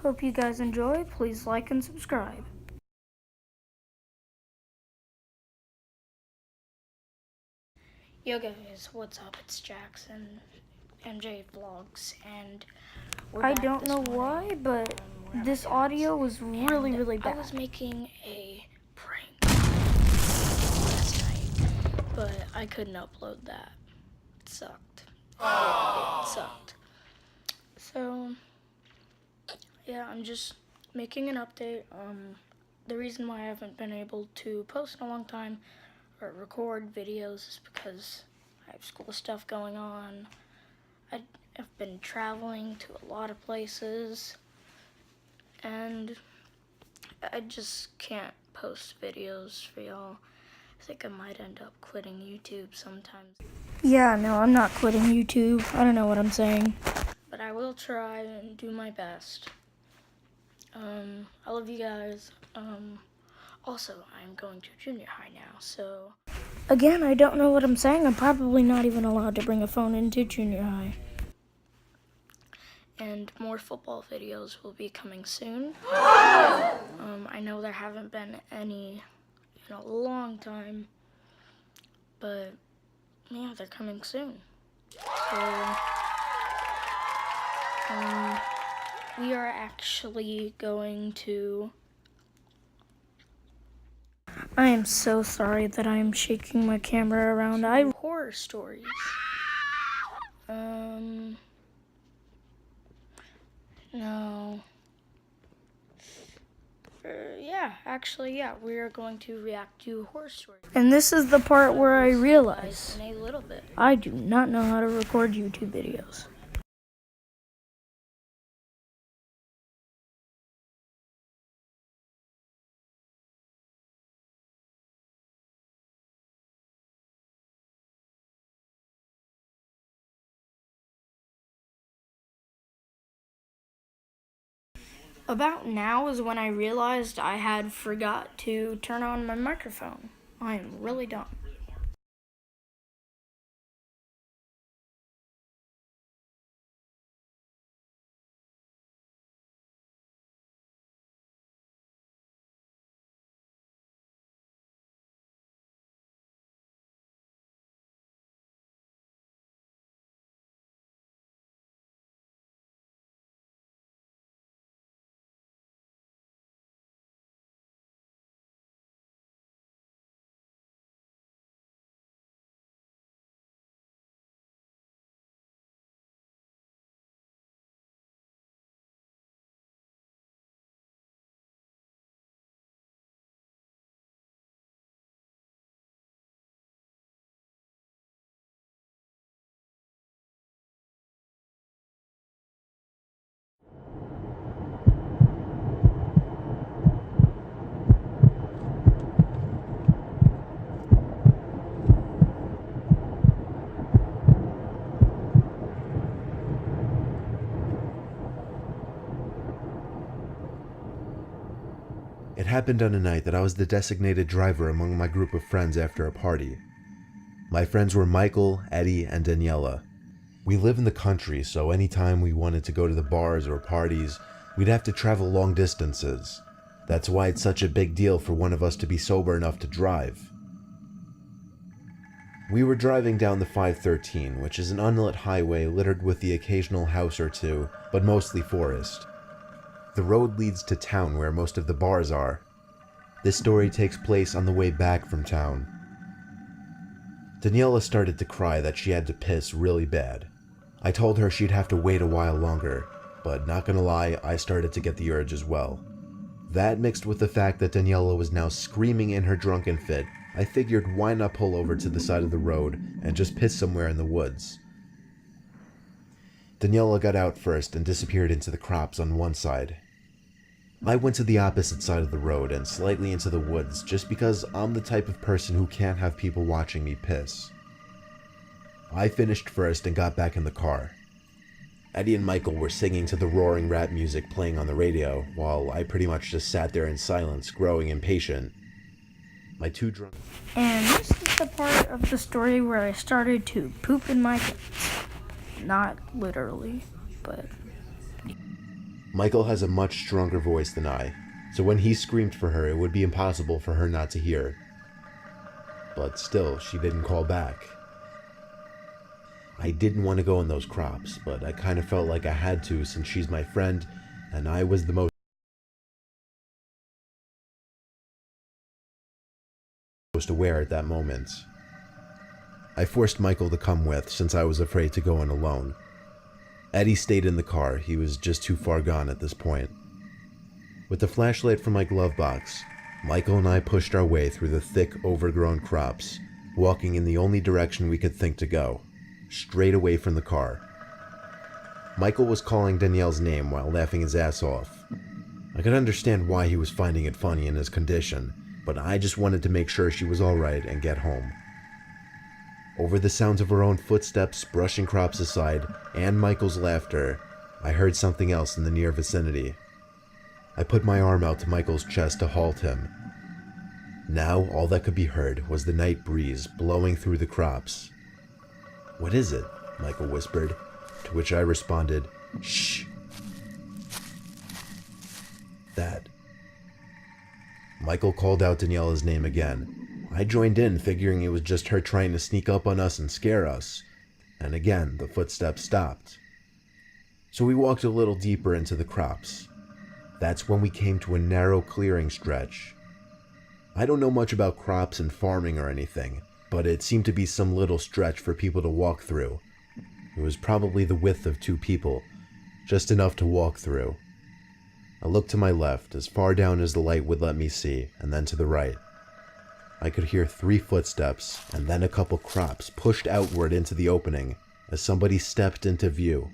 Hope you guys enjoy. Please like and subscribe. Yo guys, what's up? It's Jackson, MJ Vlogs, and I don't know why, but this audio was really bad. I was making a prank last night, but I couldn't upload that. It sucked. It sucked. So, yeah, I'm just making an update. The reason why I haven't been able to post in a long time or record videos is because I have school stuff going on. I've been traveling to a lot of places, and I just can't post videos for y'all. I think I might end up quitting YouTube sometimes. Yeah, no, I'm not quitting YouTube. I don't know what I'm saying. But I will try and do my best. I love you guys. Also, I'm going to junior high now, so... Again, I don't know what I'm saying. I'm probably not even allowed to bring a phone into junior high. And more football videos will be coming soon. I know there haven't been any in a long time, but yeah, they're coming soon. So, we are actually going to... I am so sorry that I am shaking my camera around. Horror stories. No. Yeah, we are going to react to horror stories. And this is the part where I realize in a little bit, I do not know how to record YouTube videos. About now is when I realized I had forgot to turn on my microphone. I am really dumb. It happened on a night that I was the designated driver among my group of friends after a party. My friends were Michael, Eddie, and Daniela. We live in the country, so anytime we wanted to go to the bars or parties, we'd have to travel long distances. That's why it's such a big deal for one of us to be sober enough to drive. We were driving down the 513, which is an unlit highway littered with the occasional house or two, but mostly forest. The road leads to town where most of the bars are. This story takes place on the way back from town. Daniela started to cry that she had to piss really bad. I told her she'd have to wait a while longer, but not gonna lie, I started to get the urge as well. That mixed with the fact that Daniela was now screaming in her drunken fit, I figured why not pull over to the side of the road and just piss somewhere in the woods. Daniela got out first and disappeared into the crops on one side. I went to the opposite side of the road and slightly into the woods just because I'm the type of person who can't have people watching me piss. I finished first and got back in the car. Eddie and Michael were singing to the roaring rap music playing on the radio, while I pretty much just sat there in silence, growing impatient. My two drunk... And this is the part of the story where I started to poop in my pants. Not literally, but... Michael has a much stronger voice than I, so when he screamed for her, it would be impossible for her not to hear. But still, she didn't call back. I didn't want to go in those crops, but I kind of felt like I had to since she's my friend, and I was the most aware at that moment. I forced Michael to come with since I was afraid to go in alone. Eddie stayed in the car, he was just too far gone at this point. With the flashlight from my glove box, Michael and I pushed our way through the thick, overgrown crops, walking in the only direction we could think to go, straight away from the car. Michael was calling Danielle's name while laughing his ass off. I could understand why he was finding it funny in his condition, but I just wanted to make sure she was alright and get home. Over the sounds of her own footsteps brushing crops aside and Michael's laughter, I heard something else in the near vicinity. I put my arm out to Michael's chest to halt him. Now all that could be heard was the night breeze blowing through the crops. "What is it?" Michael whispered, to which I responded, "Shh." "That." Michael called out Daniela's name again. I joined in, figuring it was just her trying to sneak up on us and scare us. And again, the footsteps stopped. So we walked a little deeper into the crops. That's when we came to a narrow clearing stretch. I don't know much about crops and farming or anything, but it seemed to be some little stretch for people to walk through. It was probably the width of 2 people, just enough to walk through. I looked to my left, as far down as the light would let me see, and then to the right. I could hear 3 footsteps, and then a couple crops pushed outward into the opening, as somebody stepped into view.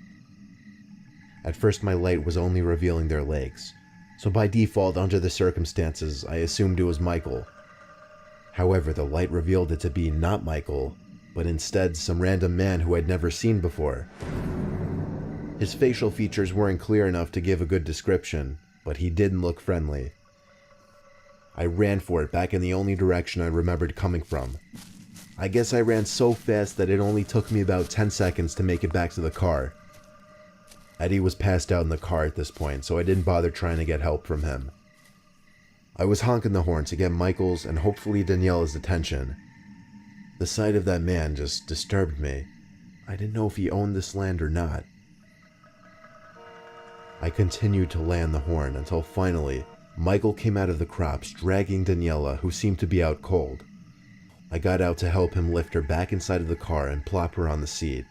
At first my light was only revealing their legs, so by default under the circumstances I assumed it was Michael. However, the light revealed it to be not Michael, but instead some random man who I'd never seen before. His facial features weren't clear enough to give a good description, but he didn't look friendly. I ran for it back in the only direction I remembered coming from. I guess I ran so fast that it only took me about 10 seconds to make it back to the car. Eddie was passed out in the car at this point, so I didn't bother trying to get help from him. I was honking the horn to get Michael's and hopefully Daniela's attention. The sight of that man just disturbed me. I didn't know if he owned this land or not. I continued to lay on the horn until finally, Michael came out of the crops dragging Daniela, who seemed to be out cold. I got out to help him lift her back inside of the car and plop her on the seat.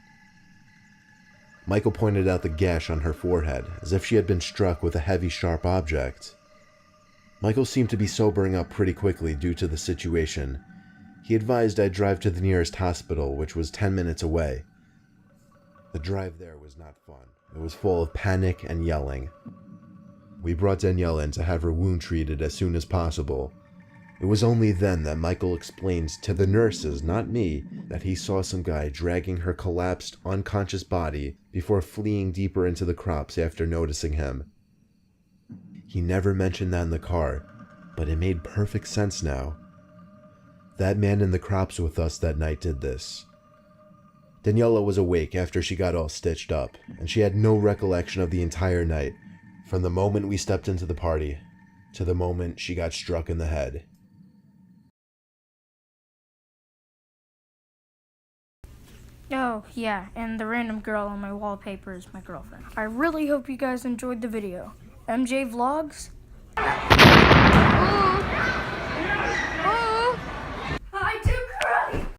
Michael pointed out the gash on her forehead, as if she had been struck with a heavy, sharp object. Michael seemed to be sobering up pretty quickly due to the situation. He advised I drive to the nearest hospital, which was 10 minutes away. The drive there was not fun. It was full of panic and yelling. We brought Daniela in to have her wound treated as soon as possible. It was only then that Michael explained to the nurses, not me, that he saw some guy dragging her collapsed, unconscious body before fleeing deeper into the crops after noticing him. He never mentioned that in the car, but it made perfect sense now. That man in the crops with us that night did this. Daniela was awake after she got all stitched up, and she had no recollection of the entire night, from the moment we stepped into the party to the moment she got struck in the head. Oh, yeah, and the random girl on my wallpaper is my girlfriend. I really hope you guys enjoyed the video. MJ Vlogs?